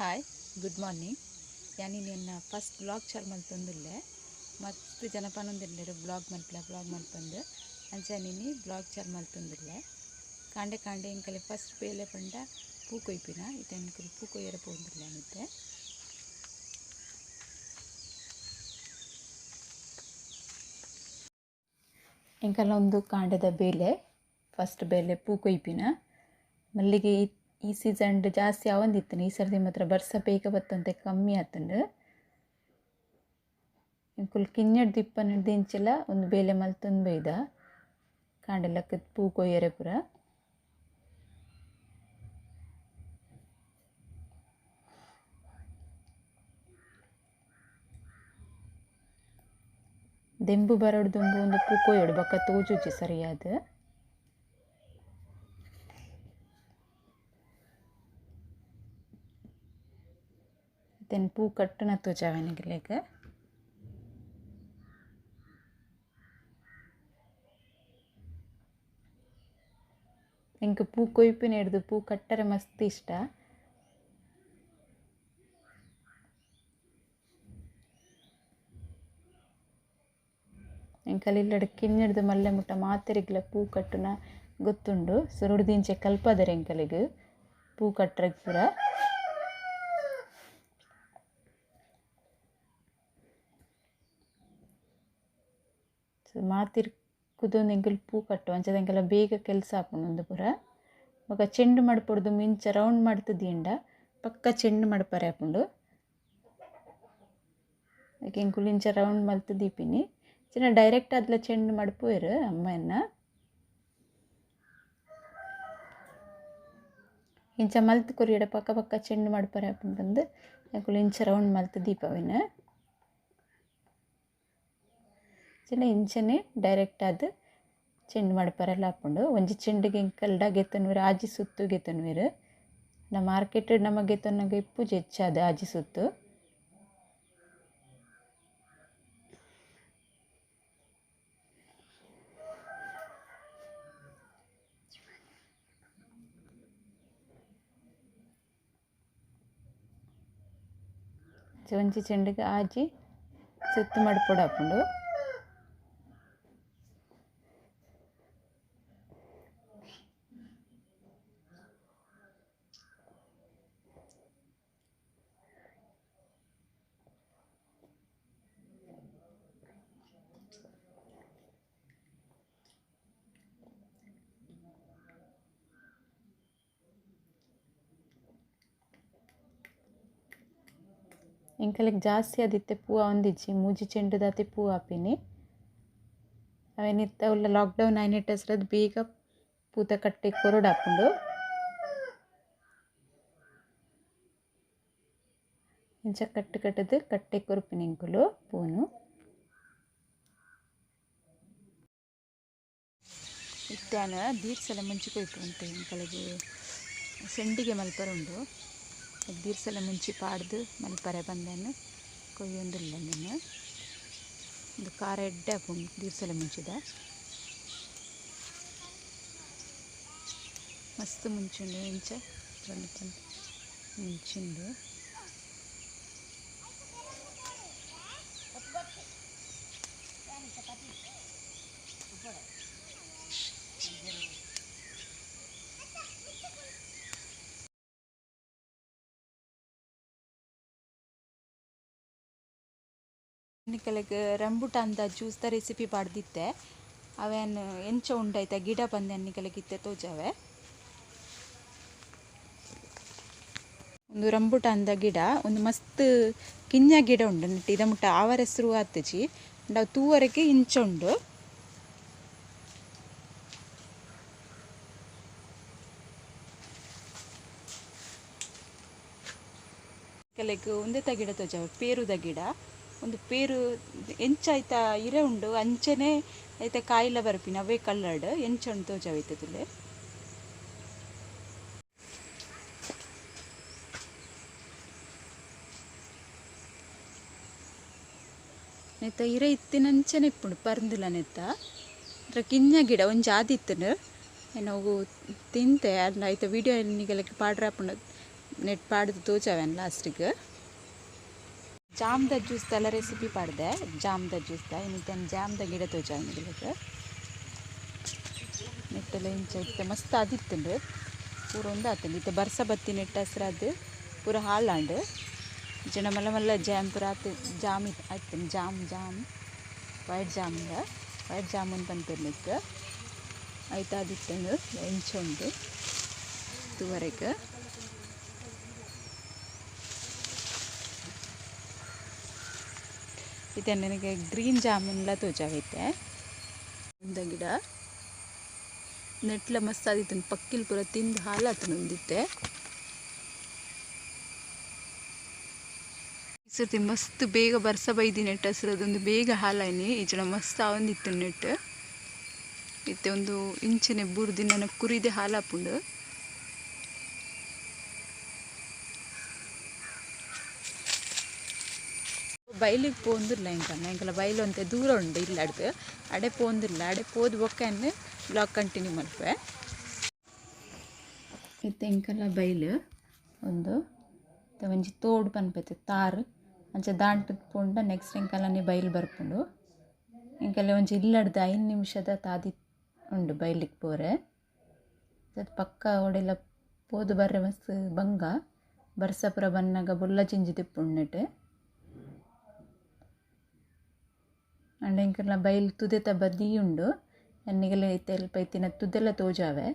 Hi good morning ಯಾನಿ ನಿನ್ನ first blog ಚಾಲ್ ಮಲ್ತೊಂದುಲ್ಲೆ ಮಸ್ತ್ ಜನಪನೊಂದಿಲ್ಲೆರ್ blog ಮಲ್ಪಂದು ಅಂಚನಿನಿ blog ಚಾಲ್ ಮಲ್ತೊಂದುಲ್ಲೆ ಕಾಂಡೆ ಕಾಂಡೆ ಇಂಕಲೆ ಫಸ್ಟ್ ಬೇಲೆ ಪಂಡ ಪೂ ಕೊಯ್ಪಿನ ಇತ್ತೆ ಪೂ ಕೊಯ್ಯರೆ ಪೋಂದುಲ್ಲೆ ಅನಿತ್ತೆ ಇಂಕಲ ಒಂದು ಕಾಂಡದ ಬೇಲೆ ಫಸ್ಟ್ ಬೇಲೆ ಪೂ ಕೊಯ್ಪಿನ ಮಲ್ಲಿಗೆ ಈ ಸೀಸನ್ ಜಾಸ್ತಿ ಆವಂದಿತ್ತು ಈ ಸರ್ತಿ ಮಾತ್ರ ಬರ್ಸ ಬೇಗ ಬತ್ತಂತೆ ಕಮ್ಮಿ ಆತಂಡು ಇಂಕುಲ್ ಕಿನ್ನಡ್ ದಿಪ್ಪನ ದಿಂಚಲ ಒಂದು ಬೇಲೆ ಮಲ್ತೊಂದು ಬೈದ ಕಾಂಡೆಲಕ್ಕ ಪೂ ಕೊಯ್ಯರೆ ಪುರ ದೆಂಬು ಬರಡು ದುಂಬು ಒಂದು ಪೂ ಕೊಯ್ಯೋಡು ಬೊಕ್ಕ ತೋಜುಜಿ ಸರಿಯಾದ ತೆನ್ ಪೂ ಕಟ್ಟುನ ತೋಜಾವೆನಗಿಲೇಗ ಎಂಕ್ ಪೂ ಕೊಯ್ಪಿನ ಹಿಡ್ದು ಪೂ ಕಟ್ಟರೆ ಮಸ್ತ್ ಇಷ್ಟ ಎಂಕಲಿಲ್ಲಡ ಕಿನ್ನಿಡ್ದು ಮಲ್ಲೆ ಮುಟ್ಟ ಮಾತೆರೆಗ್ಲ ಪೂ ಕಟ್ಟುನ ಗೊತ್ತುಂಡು ಸುರುಡ್ದಿಂಚೆ ಕಲ್ಪದರೆ ಎಂಕಲಿಗ್ ಪೂ ಕಟ್ಟರೆಗ್ ಪೂರ ಮಾತಿರ್ ಕುದೊಂದು ಎಂಕಲ್ ಪೂ ಕಟ್ಟು ಅಂಚದಂಕೆಲ್ಲ ಬೇಗ ಕೆಲಸ ಆಪುಂಡು ಪೂರ ಬೊಕ ಚೆಂಡು ಮಡ್ಪೊಡ್ದು ಮಿಂಚ ರೌಂಡ್ ಮಾಡ್ತದಿಂಡ ಪಕ್ಕ ಚೆಂಡು ಮಡ್ಪರೆ ಆಪುಂಡು ಅದಕ್ಕೆ ಎಂಕುಲು ಇಂಚ ರೌಂಡ್ ಮಲ್ತು ದೀಪಿನಿ ಚಿನ್ನ ಡೈರೆಕ್ಟ್ ಅದ್ಲ ಚೆಂಡು ಮಡ್ಪುವೆರು ಅಮ್ಮನ್ನ ಇಂಚ ಮಲ್ತು ಕೊರಿಯಡ ಪಕ್ಕ ಪಕ್ಕ ಚೆಂಡು ಮಡ್ಪರೆ ಆಪುಂಡು ಎಂಕುಲು ಇಂಚ ರೌಂಡ್ ಮಲ್ತು ದೀಪವಿನ ಚಿನ್ನ ಇಂಚನೆ ಡೈರೆಕ್ಟ್ ಅದು ಚೆಂಡು ಮಡ್ಪರೆಲ್ಲ ಆಪುಂಡು ಒಂಜಿ ಚೆಂಡಿಗೆ ಎಂಕಲ್ಡ ಗೆತ್ತನ್ವೇರು ಆಜಿ ಸುತ್ತು ಗೆತ್ತನ್ವೇರು ನಮ್ಮ ಮಾರ್ಕೆಟ್ ನಮ್ಮ ಗೆತ್ತನಾಗ ಇಪ್ಪು ಜೆಚ್ಚಾದ ಆಜಿ ಸುತ್ತು ಒಂಜಿ ಚೆಂಡಿಗೆ ಆಜಿ ಸುತ್ತು ಮಡ್ಪೊಡು ಆಪುಂಡು ಎಂಕಲೆಗ್ ಜಾಸ್ತಿ ಆದಿತ್ತೆ ಪೂ ಆವೊಂದಿಜ್ಜಿ ಮೂಜಿ ಚೆಂಡುದಾತೆ ಪೂ ಆಪಿನಿ ಅವೇನಿತ್ತ ಉಲ್ಲ ಲಾಕ್ಡೌನ್ ಆಯ್ನಿಟ್ಟಸ್ರದ್ ಬೇಗ ಪೂತ ಕಟ್ಟೆ ಕೊರಡು ಆಪುಂಡು ಇಂಚ ಕಟ್ಟದು ಕಟ್ಟೆ ಕೊರುಪಿನ ಎಂಕುಲು ಪೂನು ಇತ್ತಾನ ದೀರ್ಸಲ ಮುಂಚಿ ಕೊಯ್ಪುಂತೆ ಎಂಕಲೆಗ್ ಸೆಂಡಿಗೆ ಮಲ್ಪರುಂಡು ದೀರ್ಸಲ ಮುಂಚಿ ಪಾಡ್ದು ಮಲ್ಪರೆ ಬಂದೆನು ಕೊಯ್ಯೊಂದುಲ್ಲ ನೀನು ಒಂದು ಕಾರ ಎಡ್ಡೆ ಆಪುಂಡು ದೀರ್ಸಲ ಮುಂಚಿದ ಮಸ್ತ್ ಮುಂಚುಂಡು ಇಂಚ ಮುಂಚುಂಡು ನಿಕಲೆಗ್ ರಂಬುಟಾನ್ದ ಜ್ಯೂಸ್ದ ರೆಸಿಪಿ ಪಾಡ್ದಿತ್ತೆ ಅವೇನು ಎಂಚ ಉಂಡಾಯ್ತ ಗಿಡ ಬಂದೆ ನಿಕಲೆಗಿತ್ತೆ ತೋಜಾವೆ ಒಂದು ರಂಬುಟಾನ್ದ ಗಿಡ ಒಂದು ಮಸ್ತ್ ಕಿಂಜ ಗಿಡ ಉಂಡು ನೆಟ್ಟಿ ಇದ ಮುಟ್ಟ ಆವರ ಹೆಸರು ಆತಜಿ ಅವು ತೂವರೆಗೆ ಇಂಚ ಉಂಡು ನಿಕಲೆಗ್ ಒಂದೆತ ಗಿಡ ತೋಜಾವೆ ಪೇರುದ ಗಿಡ ಒಂದು ಪೇರು ಎಂಚ ಐತ ಇರೆ ಉಂಡು ಅಂಚನೆ ಐತ ಕಾಯಿಲ ಬರ್ಪಿನ ಅವೇ ಕಲ್ಲಡ್ ಎಂಚ ಉಂಡು ತೋಜಾವೈತದುಲೆ ನೆತ್ತ ಇರೆ ಇತ್ತಿನಂಚನೆ ಇಪ್ಪುಂಡು ಪರ್ಂದುಲ ನೆತ್ತ ಅದ್ರ ಕಿಂಜ ಗಿಡ ಒಂಜಿ ಆದಿತ್ತನು ನಾವು ತಿಂತೆ ಅಲ್ಲ ಐತ ವೀಡಿಯೋ ನಿಗಲೆಗ್ ಪಾಡ್ರಾಪುಂಡು ನೆಟ್ ಪಾಡ್ದು ತೋಚವೇನು ಲಾಸ್ಟಿಗೆ ಜಾಮ್ದ ಜ್ಯೂಸ್ದೆಲ್ಲ ರೆಸಿಪಿ ಪಾಡ್ದೆ ಜಾಮ್ದ ಜ್ಯೂಸ್ದ ಇನ್ನಿತ್ತು ಜಾಮ್ದ ಗಿಡ ತೋಚಾಗಿದ್ದಕ್ಕೆ ನೆಟ್ಟೆಲ್ಲ ಇಂಚ ಇತ್ತೆ ಮಸ್ತ್ ಆದಿತ್ತುಂಡು ಪೂರ ಒಂದು ಆತಂಡು ಇತ್ತೆ ಬರ್ಸ ಬತ್ತಿ ನೆಟ್ಟ ಹೆಸ್ರಾದು ಪೂರ ಹಾಳಾಂಡು ಜನ ಮಲ್ಲ ಮಲ್ಲ ಜಾಮ್ ಪೂರ ಆತು ಜಾಮ್ ಆಯ್ತು ಜಾಮ್ ವೈಟ್ ಜಾಮೂನ್ ಪಂಪಿರ್ಲಿಕ್ಕೆ ಆಯ್ತು ಆದಿತ್ತಂಡು ಇಂಚ ಉಂಡು ಇದುವರೆಗೆ ಇತ್ತೆ ನನಗೆ ಗ್ರೀನ್ ಜಾಮೂನ್ಲ ತೋಜಾವೈತೆ ಒಂದು ಗಿಡ ನೆಟ್ಲ ಮಸ್ತ್ ಆದಿತ್ತು ಪಕ್ಕಿಲ್ ಪೂರ ತಿಂದು ಹಾಲಾತು ನಂದಿತ್ತೆ ಈ ಸರ್ತಿ ಮಸ್ತ್ ಬೇಗ ಬರ್ಸ ಬೈದಿ ನೆಟ್ ಹಸಿರದೊಂದು ಬೇಗ ಹಾಲಾಯ್ನಿ ಈಜನ ಮಸ್ತ್ ಆವಂದಿತ್ತು ನೆಟ್ ಇತ್ತೆ ಒಂದು ಇಂಚಿನ ಬೂರ್ದಿ ನನ್ನ ಕುರಿದೆ ಹಾಲಾಪುಂಡು ಬೈಲಿಗೆ ಪೋಂದಿಲ್ಲ ಎಂಕಲ್ಲ ಬೈಲು ಅಂತ ದೂರ ಉಂಡು ಇಲ್ಲ ಅಡೆ ಪೋಂದಿಲ್ಲ ಅಡೆ ಪೋದು ಬೊಕ್ಕನ್ನು ಬ್ಲಾಗ್ ಕಂಟಿನ್ಯೂ ಮಲ್ಪೆ ಇತ್ತೆ ಎಂಕಲ್ಲ ಬೈಲು ಒಂದು ಒಂಜಿ ತೋಡು ಪನ್ಪೈತೆ ತಾರು ಅಂಚ ದಾಂಟ್ ಪೋಂಡ ನೆಕ್ಸ್ಟ್ ಎಂಕಲ್ಲನೆ ಬೈಲು ಬರ್ಪುಂಡು ಎಂಕಲ್ಲ ಒಂಜಿ ಇಲ್ಲಡ್ದು 5 ನಿಮಿಷದ ತಾದಿ ಉಂಡು ಬೈಲಿಗೆ ಪೋರೆ ಅದು ಪಕ್ಕ ಒಡೆಲ್ಲ ಪೋದು ಬರ್ರೆ ಮಸ್ತ್ ಬಂಗ ಬರ್ಸಪುರ ಬನ್ನಾಗ ಬೊಲ್ಲ ಜಿಂಜಿ ತಿಪ್ಪುಂಡು ಅಂಡ್ ಎಂಕಲ್ಲ ಬೈಲ್ ತುದೆತ ಬದಿ ಉಂಡು ಎನ್ನಿಗೆಲ್ಲ ತೆಲ್ಪ ಇತ್ತಿನ ತುದೆಲ್ಲ ತೋಜಾವೆ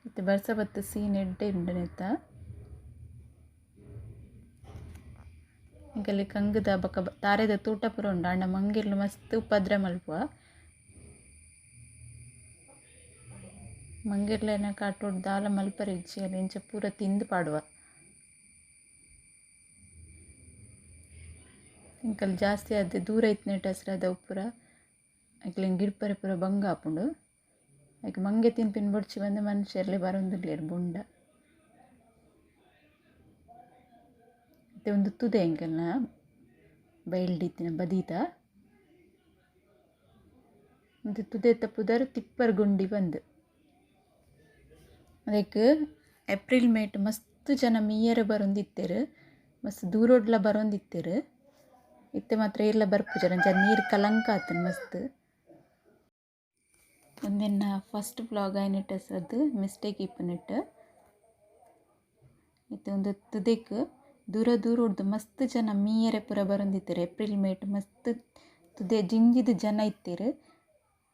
ಇತ್ತೆ ಬರ್ಸ ಬತ್ತು ಸೀನ್ ಎಡ್ಡೆ ಉಂಡು ನೆತ್ತ ಎಂಕಲ್ಲಿ ಕಂಗದ ಬಕ್ಕ ತಾರೆದ ತೋಟ ಪೂರ ಉಂಡು ಅಂಡ ಮಂಗಿರ್ಲು ಮಸ್ತ್ ಉಪದ್ರ ಮಲ್ಪುವ ಮಂಗಿರ್ಲೇನ ಕಾಟೋಡು ದಾಲ ಮಲ್ಪರಿಜ್ಜಿ ಅಲ್ಲಿ ಇಂಚ ಪೂರ ತಿಂದು ಪಾಡುವ ಇಂಕಲ್ ಜಾಸ್ತಿ ಆದ ದೂರ ಐತ್ ನೆಟ್ ಹಸ್ರದ ಪೂರ ಐಕ್ಲಿಂಗ್ ಗಿಡ್ಪರೆ ಪೂರ ಬಂಗ ಆಪುಂಡು ಐಕ್ ಮಂಗೆ ತಿನ್ಪಿನ ಬೊಡ್ಚಿ ಬಂದು ಮನುಷ್ಯರ್ಲಿ ಬರೊಂದುಲ್ಲೇರು ಬುಂಡ ಮತ್ತೆ ಒಂದು ತುದೆ ಎಂಕಲ್ನ ಬೈಲ್ಡಿತ್ತಿನ ಬದೀತ ಮತ್ತು ತುದೆ ತಪ್ಪುದಾರು ತಿಪ್ಪರ್ ಗುಂಡಿ ಬಂದು ಅದಕ್ಕೆ ಏಪ್ರಿಲ್ ಮೇಟ್ ಮಸ್ತ್ ಜನ ಮೀಯರೆ ಬರೊಂದಿತ್ತೆರು ಮಸ್ತ್ ದೂರೋಡ್ಲ ಬರೊಂದಿತ್ತೆರು ಇತ್ತೆ ಮಾತ್ರ ಎಲ್ಲ ಬರ್ಪುಜರ ಅಂಚ ನೀರು ಕಲಂಕ ಆತನ ಮಸ್ತ್ ಒಂದೆನ್ನ ಫಸ್ಟ್ ಬ್ಲಾಗ್ ಆಯ್ನಿಟ್ಟು ಹೆಸರದ್ದು ಮಿಸ್ಟೇಕ್ ಇಪ್ಪನಿಟ್ಟು ಇತ್ತೆ ಒಂದು ತುದೆಕ್ ದೂರ ಉಡ್ದು ಮಸ್ತ್ ಜನ ಮೀಯರೆ ಪೂರ ಬರೊಂದಿತ್ತೆರು ಏಪ್ರಿಲ್ ಮೇಟ್ ಮಸ್ತ್ ತುದೆ ಜಿಂಜಿದ ಜನ ಇತ್ತೆರು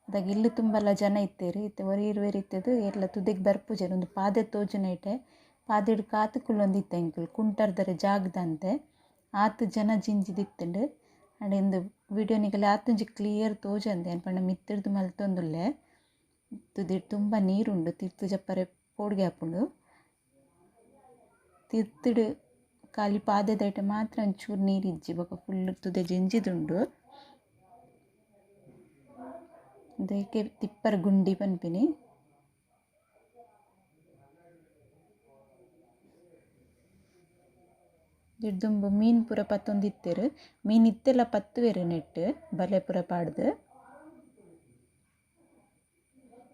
ಅದಾಗ ಇಲ್ಲು ತುಂಬಲ್ಲ ಜನ ಇತ್ತೆರು ಇತ್ತೆ ಒರಿರ್ವೇರ್ ಇತ್ತದು ಎಲ್ಲ ತುದೆಗ್ ಬರ್ಪುಜರು ಒಂದು ಪಾದೆ ತೋಜುನೈಟೆ ಪಾದೆಡ್ ಕಾತು ಕುಲ್ಲೊಂದಿತ್ತೆ ಎಂಕಲ್ ಕುಂಟರ್ದರೆ ಜಾಗದಂತೆ ಆತು ಜನ ಜಿಂಜಿದಿತ್ತುಂಡು ಅಂಡ್ ಇಂದು ವಿಡಿಯೋನಿಗೆಲ್ಲ ಆತುಂಜಿ ಕ್ಲಿಯರ್ ತೋಜಂದೆ ಪಂಡ ಮಿತ್ತಿಡ್ದು ಮಲ್ತೊಂದುಲ್ಲೆ ತುದೆ ತುಂಬ ನೀರುಂಡು ತಿರ್ತು ಜಪ್ಪರೆ ಪೋಡ್ಗೆ ಆಪುಂಡು ತಿರ್ತಿಡು ಖಾಲಿ ಪಾದೆದೈಟೆ ಮಾತ್ರ ಒಂಚೂರು ನೀರಿಜ್ಜಿ ಬೊಕ ಫುಲ್ ತುದೆ ಜಿಂಜಿದುಂಡು ಅದಕ್ಕೆ ತಿಪ್ಪರ್ ಗುಂಡಿ ಪನ್ಪಿನಿ ದುಂಬು ಮೀನು ಪೂರ ಪತ್ತೊಂದಿತ್ತೆರು ಮೀನು ಇತ್ತೆಲ್ಲ ಪತ್ತುವೆರು ನೆಟ್ ಬಲೆ ಪೂರ ಪಾಡ್ದು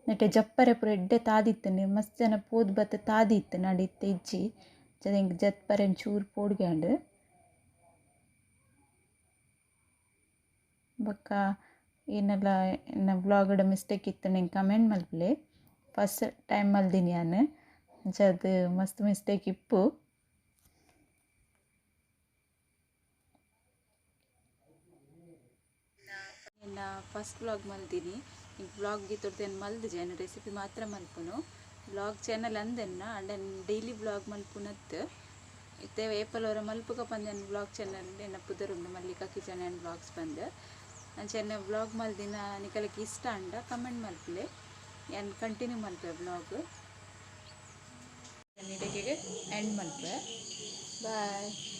ನೆಟ್ಟೆ ಜಪ್ಪರೆ ಪೂರ ಎಡ್ಡೆ ತಾದಿತ್ತನೆ ಮಸ್ತ್ ಜನ ಪೋದು ಬತ್ತ ತಾದಿತ್ತು ನಡಿತ್ತೆ ಇಜ್ಜಿ ಹೆಂಗೆ ಜಪ್ಪರೆ ಒಂಚೂರು ಪೋಡ್ಗ್ಯಾಂಡು ಬೊಕ್ಕ ಏನೆಲ್ಲ ಇನ್ನು ಬ್ಲಾಗಡ್ ಮಿಸ್ಟೇಕ್ ಇತ್ತು ನಂಗೆ ಕಮೆಂಟ್ ಮಲ್ಪಲೆ ಫಸ್ಟ್ ಟೈಮ್ ಮಲ್ದಿನಿ ನಾನು ಅದು ಮಸ್ತ್ ಮಿಸ್ಟೇಕ್ ಇಪ್ಪು ಇನ್ನು ಫಸ್ಟ್ ಬ್ಲಾಗ್ ಮಲ್ದಿನಿ ಈ ಬ್ಲಾಗ್ಗೆ ತೊಡ್ದೇನು ಮಲ್ದಿಜೆ ನಾನು ರೆಸಿಪಿ ಮಾತ್ರ ಮಲ್ಪುನು ಬ್ಲಾಗ್ ಚಾನಲ್ ಅಂದೆನ್ನ ಅಂಡ್ ಡೈಲಿ ಬ್ಲಾಗ್ ಮಲ್ಪುನತ್ತು ಇತ್ತೆ ಏಪಲ್ ಅವರ ಮಲ್ಪುಗ ಪಂದೆನ ಬ್ಲಾಗ್ ಚಾನಲ್ ಎನ್ನ ಪುದರುಂಡು ಮಲ್ಲಿಕಾ ಕಿಚನ್ ಆ್ಯಂಡ್ ಬ್ಲಾಗ್ಸ್ ಬಂದು ಅಂಚೆನ್ನ ಬ್ಲಾಗ್ ಮಲ್ದಿನ ನಿಕಲಕ್ಕೆ ಇಷ್ಟ ಅಂಡ ಕಮೆಂಟ್ ಮಲ್ಪಲೆ ನಾನು ಕಂಟಿನ್ಯೂ ಮಲ್ಪೆ ಬ್ಲಾಗ್ ಇಡಕ್ಕೆ ಎಂಡ್ ಮಲ್ಪೆ ಬಾಯ್.